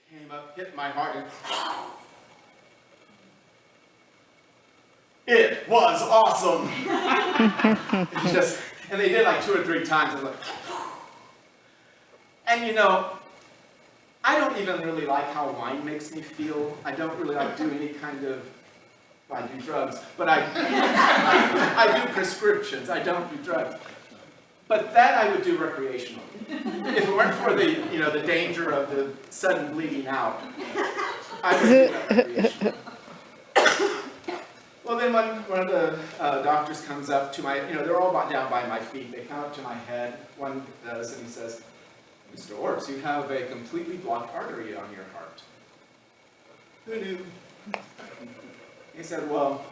came up, hit my heart, and it was awesome. And they did like 2 or 3 times. I was like, and you know, I don't even really like how wine makes me feel. I don't really like do any kind of, I do drugs, but I do prescriptions. I don't do drugs. But that I would do recreationally. If it weren't for the, you know, the danger of the sudden bleeding out, I would do that recreationally. Well, then one of the doctors comes up to my, you know, they're all down by my feet. They come up to my head. One does, and he says, "Mr. Orts, you have a completely blocked artery on your heart." Who knew? He said, "Well,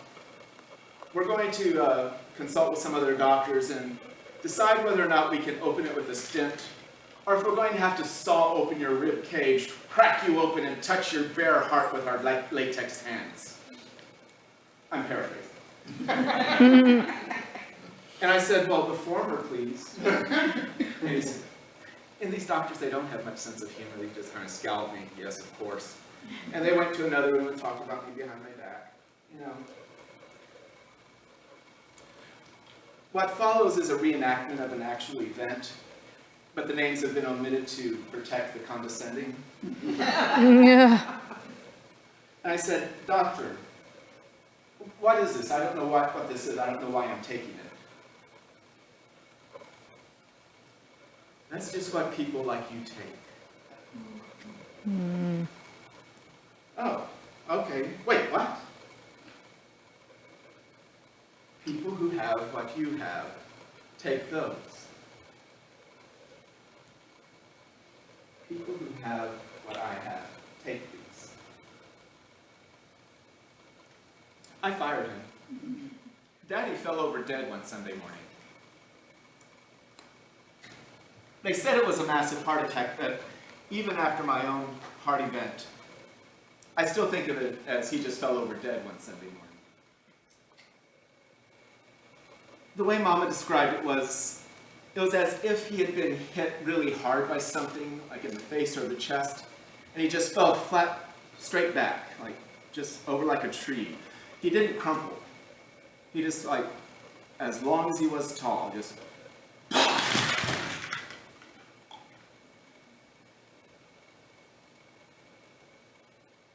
we're going to consult with some other doctors and decide whether or not we can open it with a stent, or if we're going to have to saw open your rib cage, crack you open, and touch your bare heart with our latex hands." I'm paraphrasing. And I said, "Well, the former, please." And he said, "And these doctors, they don't have much sense of humor. They just kind of scowled me. Yes, of course." And they went to another room and talked about me behind my back. You know. What follows is a reenactment of an actual event, but the names have been omitted to protect the condescending. Yeah. And I said, "Doctor, what is this? I don't know what this is. I don't know why I'm taking it." "That's just what people like you take." Mm. "Oh, okay. Wait, what?" "People who have what you have, take those. People who have what I have, take these." I fired him. Daddy fell over dead one Sunday morning. They said it was a massive heart attack, but even after my own heart event, I still think of it as he just fell over dead one Sunday morning. The way Mama described it was as if he had been hit really hard by something, like in the face or the chest, and he just fell flat, straight back, like just over like a tree. He didn't crumple. He just, like, as long as he was tall, just...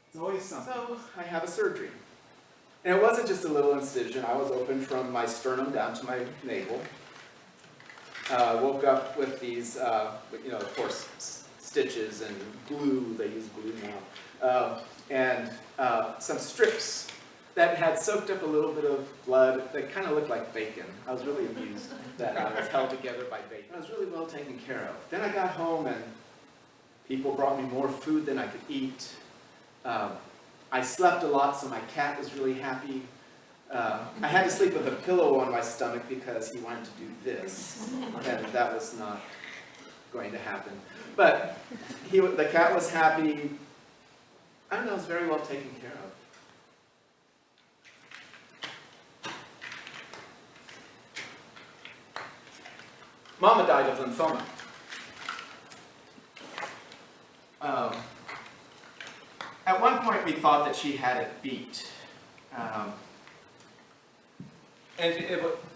It's always something. So, I have a surgery. And it wasn't just a little incision. I was open from my sternum down to my navel. Woke up with these, you know, of course, stitches and glue. They use glue now. And some strips that had soaked up a little bit of blood. They kind of looked like bacon. I was really amused that I was held together by bacon. I was really well taken care of. Then I got home and people brought me more food than I could eat. I slept a lot, so my cat was really happy. I had to sleep with a pillow on my stomach because he wanted to do this, and that was not going to happen. But the cat was happy. I don't know, it was very well taken care of. Mama died of lymphoma. At one point, we thought that she had it beat.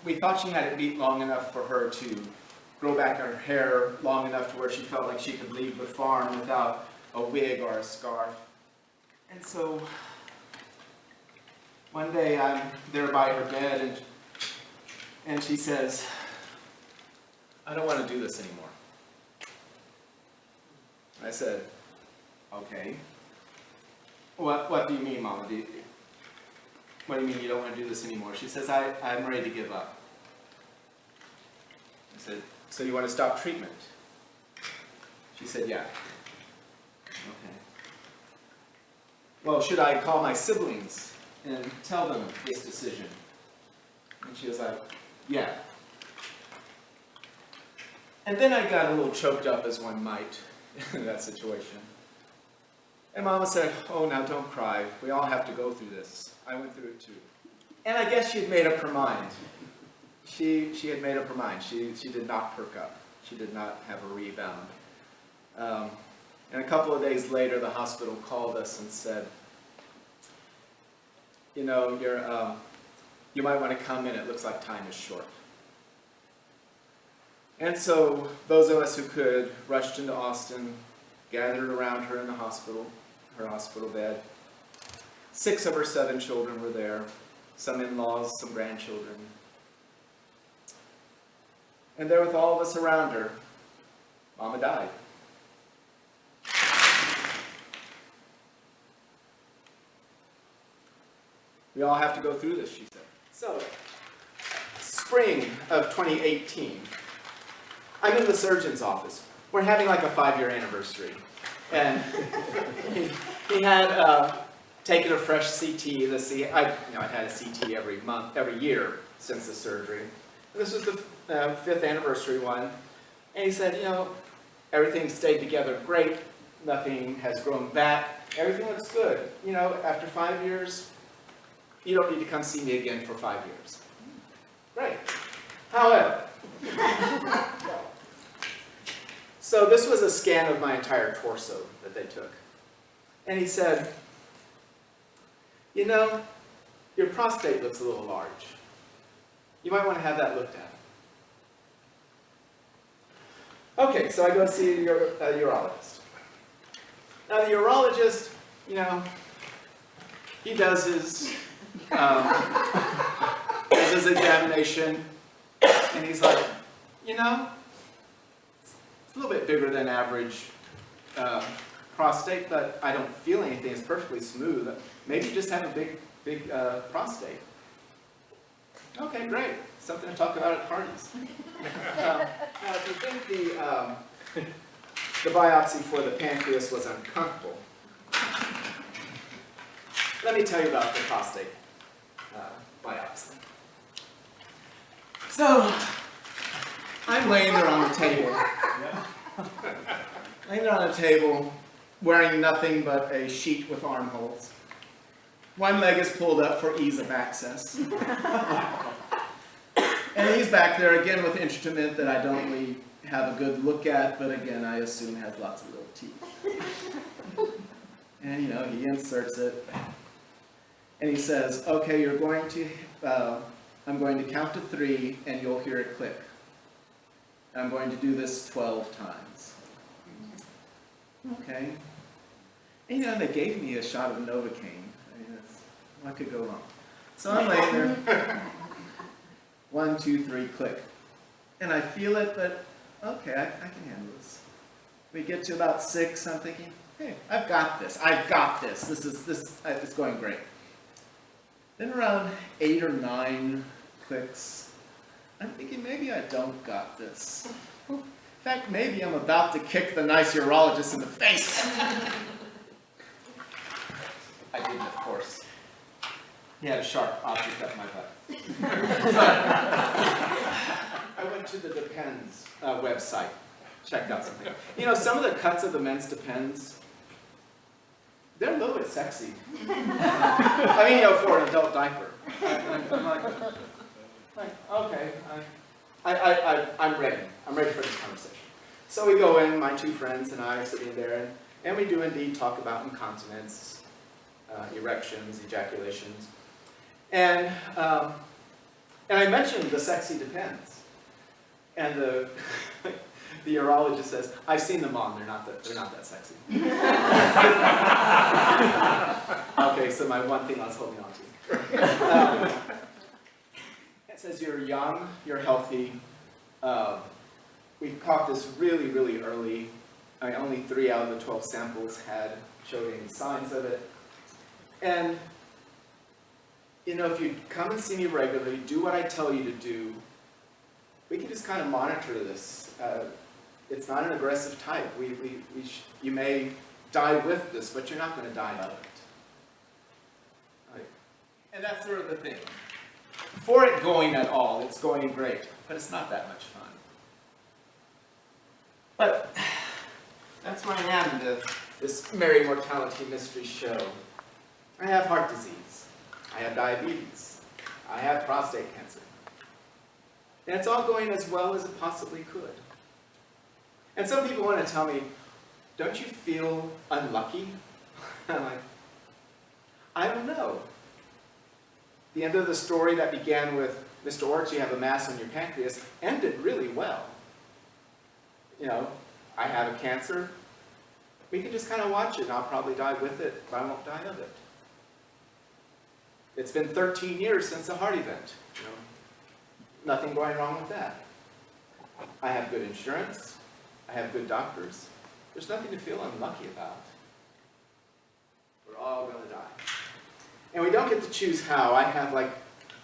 We thought she had it beat long enough for her to grow back her hair long enough to where she felt like she could leave the farm without a wig or a scarf. And so, one day I'm there by her bed and she says, "I don't want to do this anymore." I said, "Okay. What do you mean, Mama? What do you mean you don't want to do this anymore?" She says, I'm ready to give up. I said, "So you want to stop treatment?" She said, "Yeah." Okay. "Well, should I call my siblings and tell them this decision?" And she was like, "Yeah." And then I got a little choked up, as one might, in that situation. And Mama said, "Oh, now don't cry. We all have to go through this. I went through it too." And I guess she'd made up her mind. She had made up her mind. She did not perk up. She did not have a rebound. And a couple of days later, the hospital called us and said, you know, you might want to come in, it looks like time is short. And so those of us who could rushed into Austin, gathered around her in the hospital, her hospital bed. 6 of her 7 children were there, some in-laws, some grandchildren. And there with all of us around her, Mama died. We all have to go through this, she said. So, spring of 2018, I'm in the surgeon's office. We're having like a 5-year anniversary. And he had taken a fresh CT. I'd had a CT every year since the surgery. And this was the 5th anniversary one. And he said, you know, everything stayed together great. Nothing has grown back. Everything looks good. You know, after 5 years, you don't need to come see me again for 5 years. Great. However, so this was a scan of my entire torso that they took. And he said, you know, your prostate looks a little large. You might want to have that looked at. Okay, so I go see a urologist. Now the urologist, you know, he does his examination, and he's like, you know, it's a little bit bigger than average prostate, but I don't feel anything. It's perfectly smooth. Maybe you just have a big prostate. Okay, great. Something to talk about at parties. Now, if you think the biopsy for the pancreas was uncomfortable, let me tell you about the prostate biopsy. So, I'm laying there on the table. Laying there on the table, wearing nothing but a sheet with armholes. One leg is pulled up for ease of access. And he's back there again with instrument that I don't really have a good look at, but again, I assume has lots of little teeth. And you know, he inserts it. And he says, okay, I'm going to count to 3 and you'll hear it click. And I'm going to do this 12 times. Okay. And you know, they gave me a shot of Novocaine. I mean, what could go wrong? So I'm laying there. 1, 2, 3, click. And I feel it, but okay, I can handle this. We get to about 6, I'm thinking, hey, I've got this. It's going great. Then around 8 or 9 clicks, I'm thinking maybe I don't got this. In fact, maybe I'm about to kick the nice urologist in the face. I didn't, of course. He had a sharp object up my butt. I went to the Depends website, checked out something. You know, some of the cuts of the men's Depends, they're a little bit sexy. I mean, you know, for an adult diaper. I'm like, okay, I'm ready. I'm ready for this conversation. So we go in, my 2 friends and I are sitting there, and we do indeed talk about incontinence, erections, ejaculations. And I mentioned the sexy Depends. And the urologist says, I've seen them on, they're not that sexy. Okay, so my one thing I was holding on to. It says you're young, you're healthy. We caught this really, really early. I mean, only 3 out of the 12 samples showed any signs of it. And you know, if you come and see me regularly, do what I tell you to do, we can just kind of monitor this. It's not an aggressive type. You may die with this, but you're not going to die of it. Right. And that's sort of the thing. For it going at all, it's going great, but it's not that much fun. But that's where I am in this Merry Mortality Mystery Show. I have heart disease. I have diabetes. I have prostate cancer. And it's all going as well as it possibly could. And some people want to tell me, don't you feel unlucky? I'm like, I don't know. The end of the story that began with, Mr. Orts, you have a mass on your pancreas, ended really well. You know, I have a cancer. We can just kind of watch it, and I'll probably die with it, but I won't die of it. It's been 13 years since the heart event. You know, nothing going wrong with that. I have good insurance. I have good doctors. There's nothing to feel unlucky about. We're all going to die. And we don't get to choose how. I have like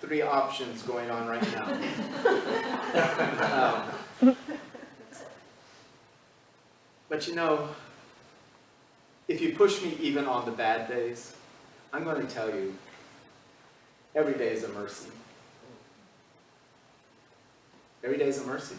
3 options going on right now. But you know, if you push me even on the bad days, I'm going to tell you, every day is a mercy. Every day is a mercy.